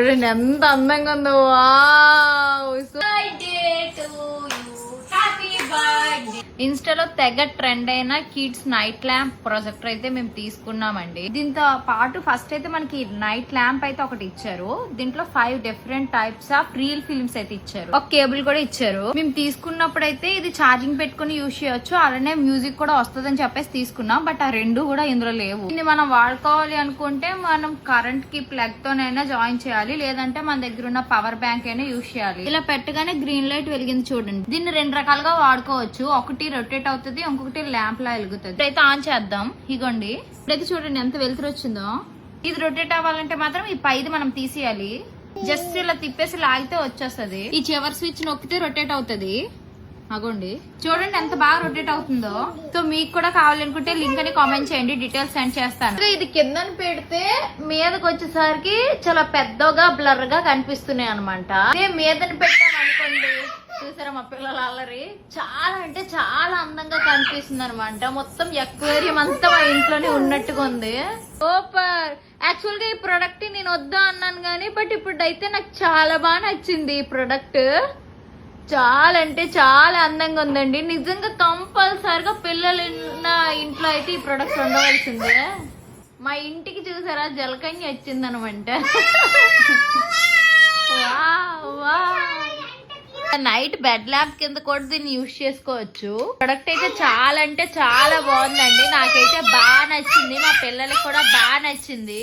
చూడండి ఎంత అందంగా ఉందో. వావ్, ఇన్స్టాలో తెగ ట్రెండ్ అయిన కిడ్స్ నైట్ ల్యాంప్ ప్రొజెక్టర్ అయితే మేము తీసుకున్నామండి. దీంతో పాటు ఫస్ట్ అయితే మనకి నైట్ ల్యాంప్ అయితే ఒకటి ఇచ్చారు. దీంట్లో 5 different types of reel films అయితే ఇచ్చారు. ఒక కేబుల్ కూడా ఇచ్చారు. మేము తీసుకున్నప్పుడు అయితే ఇది ఛార్జింగ్ పెట్టుకుని యూజ్ చేయొచ్చు, అలానే మ్యూజిక్ కూడా వస్తుందని చెప్పేసి తీసుకున్నాం. బట్ ఆ రెండు కూడా ఇందులో లేవు. దీన్ని మనం వాడుకోవాలి అనుకుంటే మనం కరెంట్ కి ప్లగ్ తోనైనా జాయిన్ చేయాలి, లేదంటే మన దగ్గర ఉన్న పవర్ బ్యాంక్ అయినా యూజ్ చేయాలి. ఇలా పెట్టగానే గ్రీన్ లైట్ వెలిగింది చూడండి. దీన్ని 2 రకాలుగా వాడుకోవచ్చు. ఒకటి రొటేట్ అవుతుంది, ఇంకొకటి ల్యాంప్ లా వెలుగుతుంది. ఇప్పుడైతే ఆన్ చేద్దాం. ఇగోండి, ఇప్పుడైతే చూడండి ఎంత వెలుతురు వచ్చిందో. ఇది రొటేట్ అవ్వాలంటే మాత్రం ఈ పైది మనం తీసేయాలి. జస్ట్ ఇలా తిప్పేసి లాగితే వచ్చేస్తుంది. ఈ చివరి స్విచ్ నొక్కితే రొటేట్ అవుతుంది. అగోండి, చూడండి ఎంత బాగా రొటేట్ అవుతుందో. సో మీకు కూడా కావాలనుకుంటే లింక్ అని కామెంట్ చేయండి, డీటెయిల్స్ సెండ్ చేస్తాను. ఇది కిందని పెడితే మీదకి వచ్చేసరికి చాలా పెద్దగా బ్లర్ గా కనిపిస్తున్నాయి అనమాట. అదే మీదని పెట్టాను అనుకోండి, చూసారా మా పిల్లల అల్లరి, చాలా అంటే చాలా అందంగా కనిపిస్తుంది అనమాట. మొత్తం ఎక్వేరియం అంతా మా ఇంట్లోనే ఉన్నట్టుగా ఉంది. సూపర్. యాక్చువల్ గా ఈ ప్రొడక్ట్ నేను వద్దా అన్నాను గానీ, బట్ ఇప్పుడైతే నాకు చాలా బాగా నచ్చింది. ఈ ప్రొడక్ట్ చాలా అంటే చాలా అందంగా ఉందండి. నిజంగా కంపల్సరిగా పిల్లలు ఉన్న ఇంట్లో అయితే ఈ ప్రొడక్ట్ ఉండవలసిందే. మా ఇంటికి చూసారా జలకన్య వచ్చింది అనమాట. నైట్ బెడ్ ల్యాంప్ కింద కూడా దీన్ని యూజ్ చేసుకోవచ్చు. ప్రొడక్ట్ అయితే చాలా అంటే చాలా బాగుందండి. నాకైతే బాగా నచ్చింది, మా పిల్లలకి కూడా బాగా నచ్చింది.